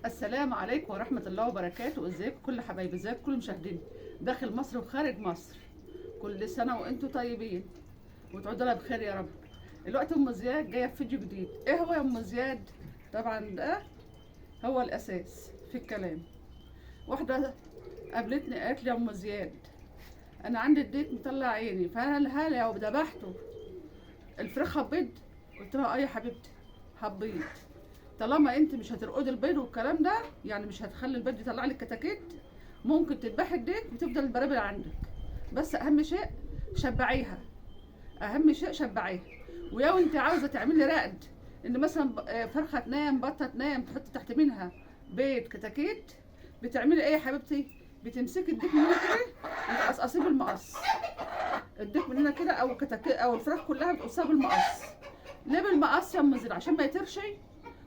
السلام عليكم ورحمة الله وبركاته. ازيكم كل حبايبي، ازيكم كل مشاهدين داخل مصر وخارج مصر. كل سنة وانتم طيبين وتعودوا لها بخير يا رب. الوقت ام زياد جاية في فيديو جديد. ايه هو يا ام زياد؟ طبعا ده هو الاساس في الكلام. واحدة قابلتني قالت لي يا ام زياد انا عندي الديك مطلع عيني، فهل لو ذبحته الفراخ هتبيض؟ قلت لها اه يا حبيبتي هتبيض، طالما انت مش هترقدي البيض والكلام ده، يعني مش هتخلي البيض يطلع لك كتاكيت، ممكن تذبحي الديك وتفضل البرابر عندك، بس اهم شيء شبعيها، اهم شيء شبعيها. ولو انت عاوزه تعملي رقد ان مثلا فرخه تنام، بطه تنام، تحطي تحت منها بيض كتاكيت، بتعملي ايه يا حبيبتي؟ بتمسكي الديك من هنا كده وتقصقصيه بالمقص، الديك من هنا كده او الكتاكيت او الفراخ كلها بتقصها بالمقص. ليه بالمقص يا ام زينب؟ عشان ما يطيرش،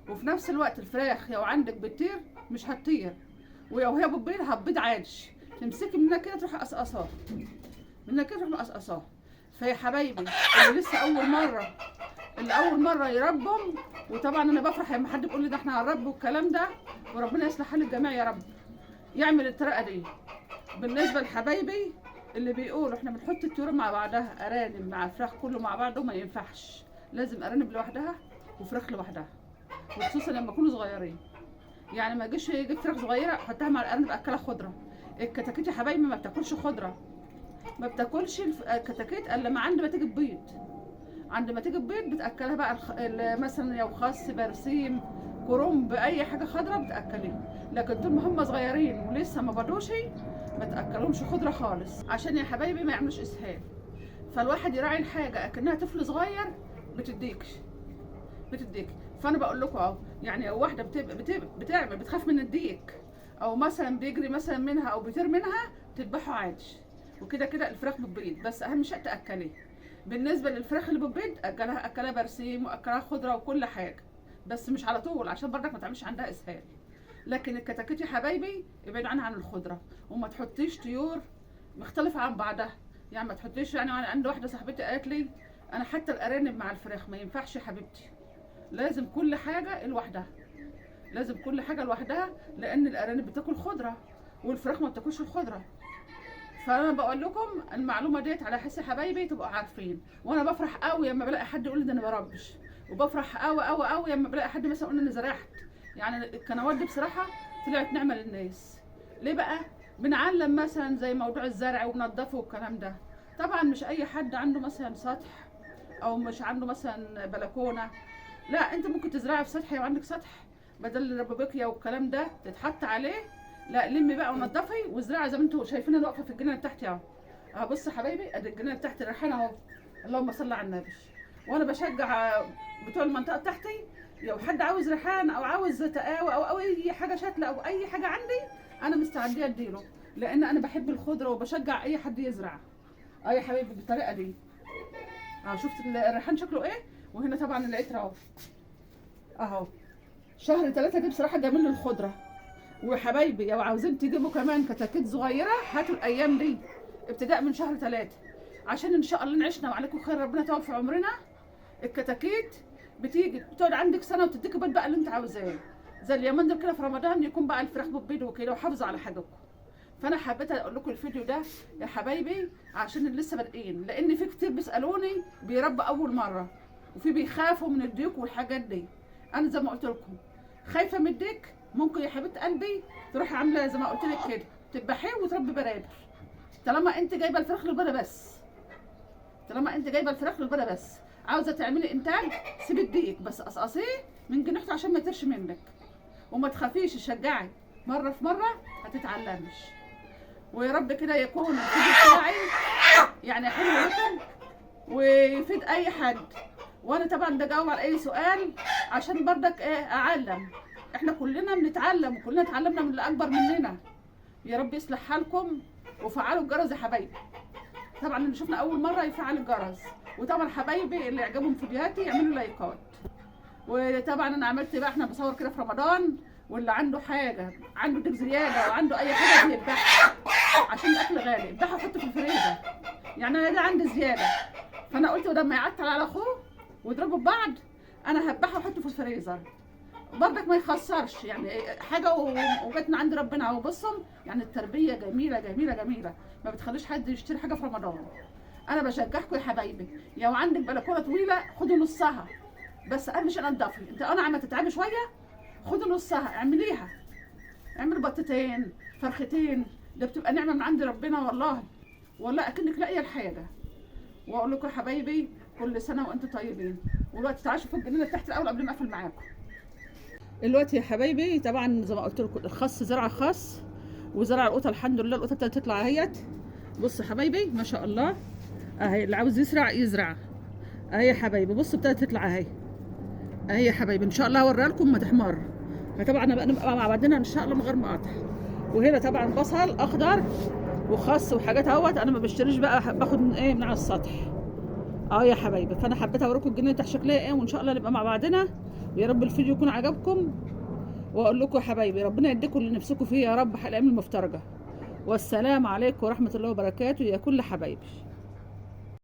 وفي نفس الوقت الفراخ لو عندك بتطير مش هتطير، ولو هي بتبيض هتبيض عادي. تمسكي منها كده تروحي قصقصاها، منها كده تروحي قصقصاها. فيا حبايبي اللي لسه اول مره يربهم، وطبعا انا بفرح لما حد بيقول لي ده احنا هنربي والكلام ده، وربنا يصلح حال الجميع يا رب، يعمل الطريقه دي. بالنسبه لحبايبي اللي بيقولوا احنا بنحط الطيور مع بعضها، ارانب مع فراخ كله مع بعضه، ما ينفعش، لازم ارانب لوحدها وفراخ لوحدها، وخصوصا لما يكونوا صغيرين. يعني ما اجيش يجيب فراخ صغيره احطها مع الارنب اكلها خضره. الكتاكيت يا حبايبي ما بتاكلش خضره، ما بتاكلش الكتاكيت الا ما عند ما تيجي تبيض. عند ما تيجي تبيض بتاكلها بقى مثلا لو خس، برسيم، كرنب، اي حاجه خضره بتاكليها. لكن طول ما هم صغيرين ولسه ما بيضوش ما تاكلهمش خضره خالص، عشان يا حبايبي ما يعملوش اسهال. فالواحد يراعي الحاجه اكنها طفل صغير بتديك. فانا بقول لكم اهو، يعني لو واحده بتعمل بتخاف من الديك، او مثلا بيجري مثلا منها او بيطير منها، تذبحه عادي، وكده كده الفراخ بتبيض، بس اهم شيء تاكليه. بالنسبه للفراخ اللي بتبيض اكلها برسيم واكلها خضره وكل حاجه، بس مش على طول عشان برضك ما تعملش عندها اسهال. لكن الكتاكيت يا حبايبي ابعد عنها عن الخضره، وما تحطيش طيور مختلفه عن بعضها. يعني ما تحطيش، يعني انا عندي واحده صاحبتي قالت لي انا حتى الارانب مع الفراخ ما ينفعش يا حبيبتي، لازم كل حاجه لوحدها، لازم كل حاجه لوحدها، لان الارانب بتاكل خضره والفراخ ما بتاكلش الخضره. فانا بقول لكم المعلومه ديت على حس حبايبي تبقوا عارفين. وانا بفرح قوي لما بلاقي حد يقول لي ده انا بربش، وبفرح قوي قوي قوي لما بلاقي حد مثلا يقول لي انا زرعت. يعني القنوات دي بصراحه طلعت نعمه للناس. ليه بقى؟ بنعلم مثلا زي موضوع الزرع وننضفه والكلام ده. طبعا مش اي حد عنده مثلا سطح او مش عنده مثلا بلكونه، لا انت ممكن تزرعي في سطح، لو عندك سطح بدل الربابيكيا والكلام ده تتحط عليه، لا لمي بقى ونضفي وازرعي زي ما انتم شايفين. انا واقفه في الجنينه بتاعتي اهو، اهو بص يا حبايبي ادي الجنينه بتاعتي الريحانه اهو، اللهم صل على النبي. وانا بشجع بتوع المنطقه بتاعتي، لو حد عاوز ريحان او عاوز تقاوى او اي حاجه شتله او اي حاجه عندي، انا مستعديه اديله، لان انا بحب الخضره وبشجع اي حد يزرع. اه يا حبايبي بالطريقه دي. اه شفت الريحان شكله ايه؟ وهنا طبعا العطر اهو، اهو شهر 3 دي بصراحه جميل للخضره. وحبايبي لو عاوزين تجيبوا كمان كتاكيت صغيره هاتوا الايام دي ابتداء من شهر 3، عشان ان شاء الله نعيشنا وعليكم خير، ربنا يتوفى عمرنا. الكتاكيت بتيجي بتقعد عندك سنه وتديك بيض بقى اللي انت عاوزاه، زي اليومين دول كده في رمضان يكون بقى الفراخ بتبيض وكده، وحافظوا على حاجتكم. فانا حبيت اقول لكم الفيديو ده يا حبايبي عشان اللي لسه بادئين، لان في كتير بيسالوني بيربوا اول مره، وفي بيخافوا من الديك والحاجات دي. انا زي ما قلت لكم خايفه من الديك، ممكن يا حبيبه قلبي تروحي عامله زي ما قلت لك كده تذبحيه وتربي برابر. طالما انت جايبه الفراخ للبيضه بس، طالما انت جايبه الفراخ للبيضه بس، عاوزه تعملي انتاج سيبي الديك بس قصقصيه من جنحته عشان ما يطيرش منك، وما تخافيش، شجعي مره في مره هتتعلمش. ويا رب كده يكون الفيديو بتاعي يعني حلو لكم ويفيد اي حد. وانا طبعا بجاوب على اي سؤال عشان برضك ايه اعلم، احنا كلنا بنتعلم وكلنا اتعلمنا من اللي اكبر مننا. يا رب يصلح حالكم وفعلوا الجرس يا حبايبي. طبعا اللي شفنا اول مره يفعل الجرس، وطبعا حبايبي اللي يعجبهم فيديوهاتي يعملوا لايكات. وطبعا انا عملت بقى، احنا بصور كده في رمضان، واللي عنده حاجه عنده ديك زياده وعنده اي حاجه بيذبحها عشان الاكل غالي، يذبحها ويحطه في الفريزر. يعني انا ده عندي زياده، فانا قلت لما يعطل على اخوه ويضربوا ببعض انا هذبحه واحطه في الفريزر. برضك ما يخسرش يعني حاجه وجت من عند ربنا. وبصوا يعني التربيه جميله جميله جميله، ما بتخليش حد يشتري حاجه في رمضان. انا بشجعكم يا حبايبي، لو عندك بلكونه طويله خدوا نصها، بس اهم شيء نضفي. انت انا عم تتعبي شويه، خدوا نصها اعمليها، اعمل بطتين فرختين، ده بتبقى نعمه من عند ربنا والله. والله اكنك لاقيه الحاجه. واقول لكم يا حبايبي كل سنه وانتم طيبين. ودلوقتي تعالوا شوفوا الجنينه تحت الاول قبل ما اقفل معاكم. دلوقتي يا حبايبي طبعا زي ما قلت لكم الخس زرع خاص، وزرع القطه الحمد لله القطه ابتدت تطلع اهيت. بصوا يا حبايبي ما شاء الله اهي، اللي عاوز يزرع يزرع اهي يا حبايبي. بصوا ابتدت تطلع اهي اهي يا حبايبي، ان شاء الله هوريها لكم ما تحمر. فطبعا نبقى مع بعضنا ان شاء الله من غير مقاطع. وهنا طبعا بصل اخضر وخس وحاجات اهوت، انا ما بشتريش بقى، باخد من ايه من على السطح يا حبايبي. فانا حبيت اوريكم الجنينه تحت شكلها ايه، وان شاء الله نبقى مع بعضنا. ويا رب الفيديو يكون عجبكم. واقول لكم يا حبايبي ربنا يديكم اللي نفسكم فيه يا رب، الايام المفترجه. والسلام عليكم ورحمه الله وبركاته يا كل حبايبي.